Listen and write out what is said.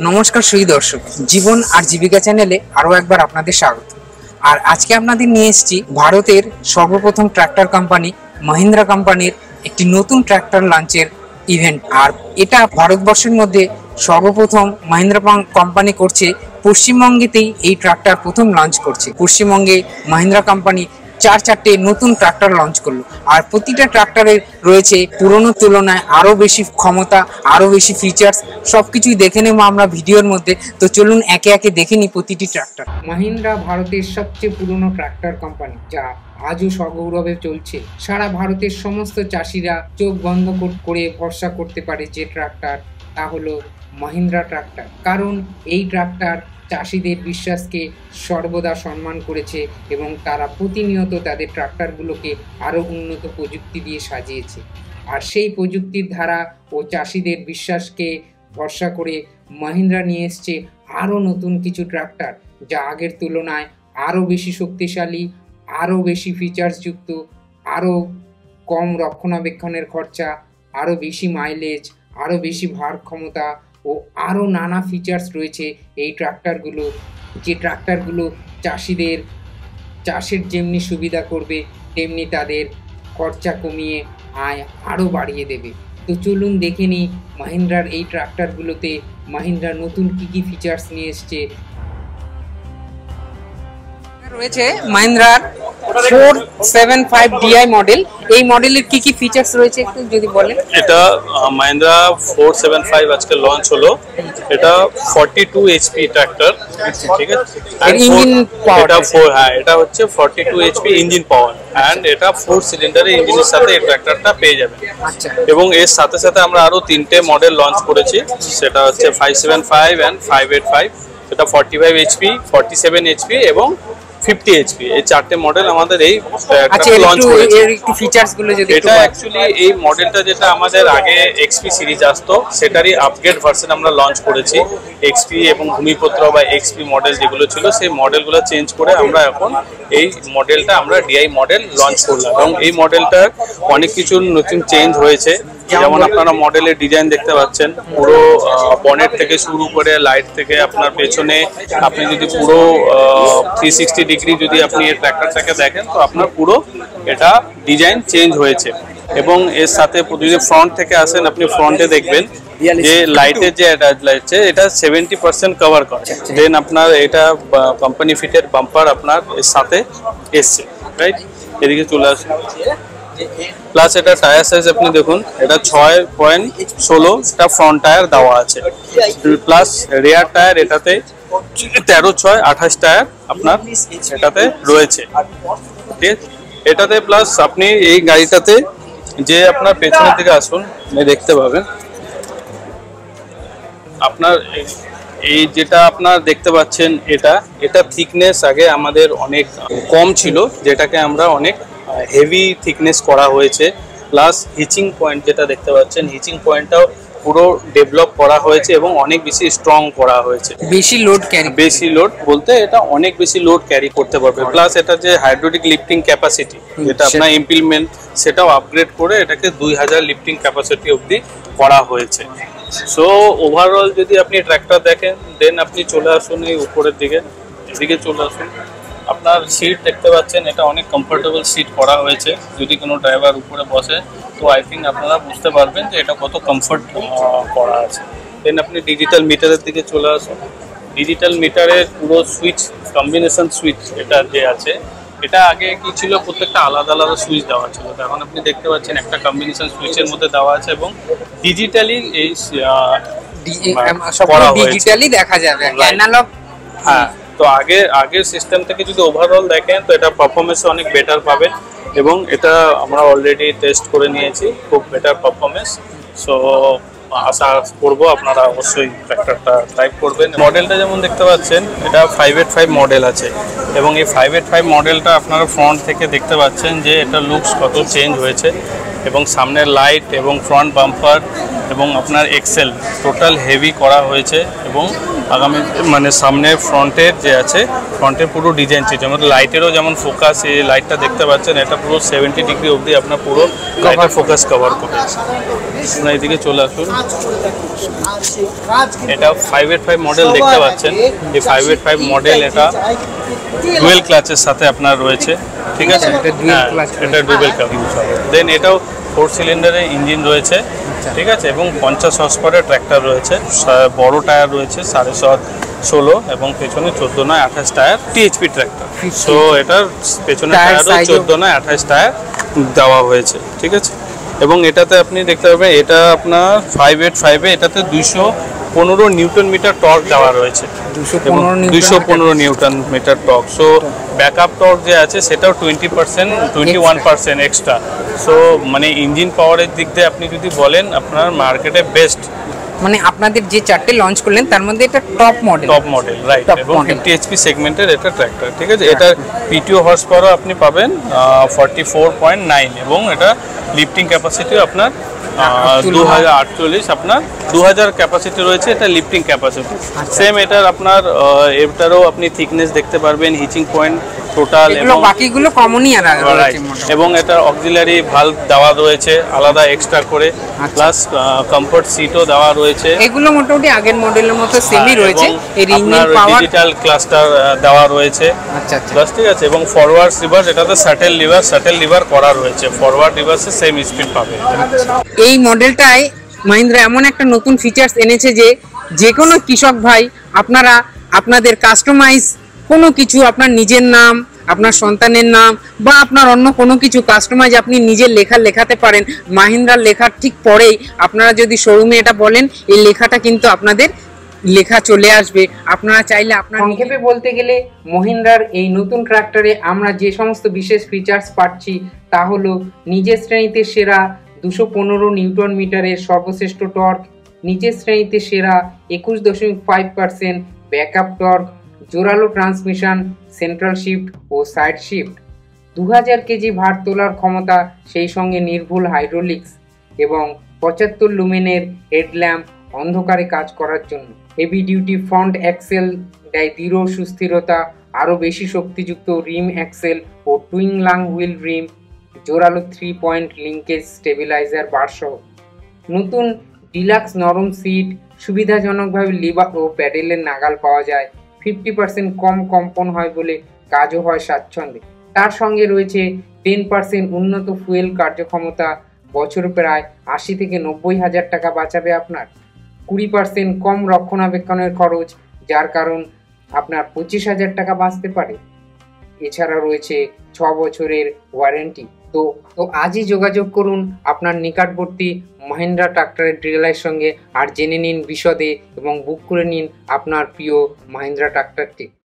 নমস্কার সুধী দর্শক, জীবন আর জীবিকা চ্যানেলে আরো একবার আপনাদের স্বাগত। আর আজকে আপনাদের নিয়ে এসেছি ভারতের সর্বপ্রথম ট্রাক্টর কোম্পানি মহিন্দ্রা কোম্পানির একটি নতুন ট্রাক্টর লঞ্চের ইভেন্ট। আর এটা ভারতবর্ষের মধ্যে সর্বপ্রথম মহিন্দ্রা কোম্পানি করছে। পশ্চিমবঙ্গেতেই এই ট্রাক্টর প্রথম লঞ্চ করছে। পশ্চিমবঙ্গে মহিন্দ্রা কোম্পানি চারটে নতুন ট্রাক্টর লঞ্চ করলো। আর প্রতিটা ট্রাক্টরের রয়েছে পুরনো তুলনায় আরো বেশি ক্ষমতা, আরো বেশি ফিচার্স। সবকিছুই দেখে নেবো আমরা ভিডিওর মধ্যে। তো চলুন একে একে দেখে নিই প্রতিটি ট্রাক্টর। মহিন্দ্রা ভারতের সবচেয়ে পুরনো ট্রাক্টর কোম্পানি, যা আজও সগৌরবে চলছে। সারা ভারতের সমস্ত চাষিরা চোখ বন্ধ করে ভরসা করতে পারে যে ট্রাক্টর, তা হলো মহিন্দ্রা ট্রাক্টর। কারণ এই ট্রাক্টর চাষিদের বিশ্বাসকে সর্বদা সম্মান করেছে এবং তারা প্রতিনিয়ত তাদের ট্রাক্টরগুলোকে আরও উন্নত প্রযুক্তি দিয়ে সাজিয়েছে। আর সেই প্রযুক্তির ধারা ও চাষিদের বিশ্বাসকে ভরসা করে মহিন্দ্রা নিয়ে এসছে আরও নতুন কিছু ট্রাক্টর, যা আগের তুলনায় আরও বেশি শক্তিশালী, আরও বেশি ফিচার্সযুক্ত, আরও কম রক্ষণাবেক্ষণের খরচা, আরও বেশি মাইলেজ, আরও বেশি ভার ক্ষমতা ও আরও নানা ফিচার্স রয়েছে এই ট্রাক্টরগুলো, যে ট্রাক্টরগুলো চাষিদের চাষের যেমনি সুবিধা করবে তেমনি তাদের খরচা কমিয়ে আয় আরও বাড়িয়ে দেবে। তো চলুন দেখে নিই মহিন্দ্রার এই ট্রাক্টরগুলোতে মহিন্দ্রা নতুন কী কী ফিচার্স নিয়ে এসছে। রয়েছে মহিন্দ্রার 475 DI মডেল। এই মডেলের কি কি ফিচার্স রয়েছে একটু যদি বলেন। এটা মহিন্দ্রা 475 আজকে লঞ্চ হলো। এটা 42 HP ট্রাক্টর, ঠিক আছে। এর ইঞ্জিন পাওয়ার এটা হচ্ছে 42 HP ইঞ্জিন পাওয়ার, এন্ড এটা 4 সিলিন্ডারের ইঞ্জিনের সাথে এই ট্রাক্টরটা পেয়ে যাবেন। আচ্ছা। এবং এর সাথে সাথে আমরা আরো তিনটে মডেল লঞ্চ করেছি, সেটা হচ্ছে 575 এন্ড 585। এটা 45 HP, 47 HP এবং 50 HP। এই চারটে মডেল আমাদের এই লঞ্চ করেছে। এর একটু ফিচার্স গুলো যদি এটা অ্যাকচুয়ালি এই মডেলটা যেটা আমাদের আগে XP সিরিজ আসতো সেটারই আপগ্রেড ভার্সন আমরা লঞ্চ করেছি। XP এবং ভূমিপুত্র বা XP মডেল যেগুলো ছিল সেই মডেলগুলো চেঞ্জ করে আমরা এখন এই মডেলটা আমরা DI মডেল লঞ্চ করলাম। এবং এই মডেলটার অনেক কিছু নতুন চেঞ্জ হয়েছে, যেমন আপনারা মডেলের ডিজাইন দেখতে পাচ্ছেন। পুরো বনেট থেকে শুরু করে লাইট থেকে আপনার পেছনে আপনি যদি পুরো 360 ডিগ্রি যদি আপনি এই ট্র্যাক্টরটাকে দেখেন তো আপনার পুরো এটা ডিজাইন চেঞ্জ হয়েছে। এবং এর সাথে যদি ফ্রন্ট থেকে আসেন আপনি ফ্রন্টে দেখবেন যে লাইটের যে অ্যাটাচ লাইট এটা 70% কভার করে। দেন আপনার এটা কোম্পানি ফিটেড বাম্পার আপনার এর সাথে এসছে, রাইট। এদিকে চলে আসুন। প্লাস এটা টায়ার সাইজ আপনি দেখুন, এটা 6.16টা ফ্রন্ট টায়ার দেওয়া আছে। প্লাস রিয়ার টায়ার এটাতে 13/6/28 টায়ার আপনার এটাতে রয়েছে, ঠিক আছে। এটাতে প্লাস আপনি এই গাড়িটাতে যে আপনার পেছনের দিকে আসুন দেখতে পাবেন আপনার এই যেটা আপনার দেখতে পাচ্ছেন এটা থিকনেস আগে আমাদের অনেক কম ছিল, যেটাকে আমরা অনেক হেভি থিকনেস করা হয়েছে। প্লাস হিচিং পয়েন্ট যেটা দেখতে পাচ্ছেন, হিচিং পয়েন্টটাও পুরো ডেভেলপ করা হয়েছে এবং অনেক বেশি স্ট্রং করা হয়েছে। বেশি লোড বলতে এটা অনেক বেশি লোড ক্যারি করতে পারবে। প্লাস এটা যে হাইড্রোলিক লিফটিং ক্যাপাসিটি যেটা আপনার ইমপ্লিমেন্ট সেটাও আপগ্রেড করে এটাকে 2000 লিফটিং ক্যাপাসিটি অবধি করা হয়েছে। সো ওভারঅল যদি আপনি ট্র্যাক্টর দেখেন দেন আপনি চলে আসুন এই উপরের দিকে, এদিকে চলে আসুন। আপনার সিট দেখতে পাচ্ছেন, এটা অনেক কমফোর্টেবল সিট করা হয়েছে। যদি কোনো ড্রাইভার উপরে বসে তো আই থিঙ্ক আপনারা বুঝতে পারবেন যে এটা কত কমফোর্ট করা আছে। দেন আপনি ডিজিটাল মিটারের দিকে চলে আসুন। ডিজিটাল মিটারের পুরো সুইচ কম্বিনেশন সুইচ এটা যে আছে, এটা আগে কি ছিল প্রত্যেকটা আলাদা আলাদা সুইচ দেওয়া ছিল, এখন আপনি দেখতে পাচ্ছেন একটা কম্বিনেশন সুইচের মধ্যে দেওয়া আছে এবং ডিজিটালি এই ডিজিটালি দেখা যাবে, অ্যানালগ। হ্যাঁ, তো আগের সিস্টেম থেকে যদি ওভারঅল দেখেন তো এটা পারফরমেন্স অনেক বেটার পাবেন এবং এটা আমরা অলরেডি টেস্ট করে নিয়েছি, খুব বেটার পারফরমেন্স। সো আশা করবো আপনারা অবশ্যই ট্র্যাক্টরটা ট্রাই করবেন। মডেলটা যেমন দেখতে পাচ্ছেন এটা 585 মডেল আছে এবং এই 585 মডেলটা আপনারা ফ্রন্ট থেকে দেখতে পাচ্ছেন যে এটা লুকস কত চেঞ্জ হয়েছে এবং সামনের লাইট এবং ফ্রন্ট বাম্পার এবং আপনার এক্সেল টোটাল হেভি করা হয়েছে এবং আগামী মানে সামনে ফ্রন্টের যে আছে ফ্রন্টের পুরো ডিজাইন চেঞ্জ, আমাদের লাইটেরও যেমন ফোকাস, এই লাইটটা দেখতে পাচ্ছেন এটা পুরো 70 ডিগ্রি অবধি আপনার পুরো লাইটের ফোকাস কভার করে। আপনার এইদিকে চলে আসুন, এটা 585 মডেল দেখতে পাচ্ছেন। এই 585 মডেল এটা ডুয়েল ক্লাচের সাথে আপনার রয়েছে, ঠিক আছে, এটা ডুয়েল ক্লাচ। দেন এটাও 4 সিলিন্ডারের ইঞ্জিন রয়েছে, ঠিক আছে, এবং 50 হর্স পাওয়ারের ট্র্যাক্টর রয়েছে, বড় টায়ার রয়েছে 16.5 এবং পেছনে 14/28 টায়ার টিএইচপি ট্র্যাক্টর। সো এটার পেছনে টায়ারও 14/28 টায়ার দেওয়া হয়েছে, ঠিক আছে। এবং এটাতে আপনি দেখতে পাবেন এটা আপনার 585 এটাতে 215 নিউটন মিটার টর্ক দেওয়া রয়েছে, 215 newton metre torque. So backup torque যে আছে সেটাও 21% এক্সট্রা। সো মানে ইঞ্জিন পাওয়ারের দিক দিয়ে আপনি যদি বলেন আপনার মার্কেটে বেস্ট, মানে আপনাদের যে চারটে লঞ্চ করলেন তার মধ্যে এটা টপ মডেল, রাইট। এবং 50 এইচপি সেগমেন্টের এটা ট্র্যাক্টর, ঠিক আছে। এটা পিটিও হর্স পাওয়ার আপনি পাবেন 44.9 এবং এটা লিফটিং ক্যাপাসিটিও আপনার 2048, আপনার 2000 ক্যাপাসিটি রয়েছে, এটা লিফটিং ক্যাপাসিটি। সেম এটার আপনার এটারও আপনি থিকনেস দেখতে পারবেন, হিচিং পয়েন্ট টোটাল এবং বাকিগুলো কমনই এবং এটা অক্সিলারি ভালভ দেওয়া রয়েছে আলাদা এক্সট্রা করে, প্লাস কমফর্ট সিটও দেওয়া রয়েছে। এগুলো মোটামুটি আগের মডেলের মতো সেমই রয়েছে। এর ইঞ্জিন পাওয়ার ডিজিটাল ক্লাস্টার দেওয়া রয়েছে, আচ্ছা, প্লাস, ঠিক আছে। এবং ফরওয়ার্ড রিভার্স এটাতে শাটল লিভার করা রয়েছে, ফরওয়ার্ড রিভার্সে সেম স্পিড পাবে। এই মডেলটায় মহিন্দ্রা এমন একটা নতুন ফিচার্স এনেছে যে কোনো কৃষক ভাই আপনারা আপনাদের কাস্টমাইজ কোনো কিছু, আপনার নিজের নাম, আপনার সন্তানের নাম বা আপনার অন্য কোনো কিছু কাস্টমাইজ আপনি নিজের লেখাতে পারেন। মহিন্দ্রার লেখার ঠিক পরেই আপনারা যদি শোরুমে এটা বলেন, এই লেখাটা কিন্তু আপনাদের লেখা চলে আসবে। আপনারা চাইলে আপনার সংক্ষেপে বলতে গেলে মহিন্দ্রার এই নতুন ট্রাক্টরে আমরা যে সমস্ত বিশেষ ফিচার্স পাচ্ছি তা হলো নিজের শ্রেণীতে সেরা 215 নিউটন মিটারের সর্বশ্রেষ্ঠ টর্ক, নিচের শ্রেণীতে সেরা 21.5% ব্যাকআপ টর্ক, জোরালো ট্রান্সমিশন, সেন্ট্রাল শিফট ও সাইড শিফট, 2000 কেজি ভার তোলার ক্ষমতা, সেই সঙ্গে নির্ভুল হাইড্রোলিক্স এবং 75 লুমেনের হেডল্যাম্প অন্ধকারে কাজ করার জন্য। হেভি ডিউটি ফ্রন্ট অ্যাক্সেল দেয় দৃঢ় সুস্থিরতা, আরও বেশি শক্তিযুক্ত রিম অ্যাক্সেল ও টুইং লাং হুইল রিম, জোরালো 3 পয়েন্ট লিঙ্কেজ স্টেবিলাইজার বারসহ। নতুন ডিলাক্স নরম সিট, সুবিধাজনকভাবে লিভার ও প্যাডেলের নাগাল পাওয়া যায়, 50% কম কম্পন হয় বলে কাজও হয় স্বাচ্ছন্দ্যে। তার সঙ্গে রয়েছে 10% উন্নত ফুয়েল কার্যক্ষমতা, বছরে প্রায় 80 থেকে 90 হাজার টাকা বাঁচাবে আপনার, 20% কম রক্ষণাবেক্ষণের খরচ, যার কারণ আপনার 25 হাজার টাকা বাঁচতে পারে। এছাড়া রয়েছে 6 বছরের ওয়ারেন্টি। তো আজই যোগাযোগ করুন আপনার নিকটবর্তী মহিন্দ্রা ট্রাক্টরের ডিলারের সঙ্গে আর জেনে নিন বিশদে এবং বুক করে নিন আপনার প্রিয় মহিন্দ্রা ট্রাক্টরটি।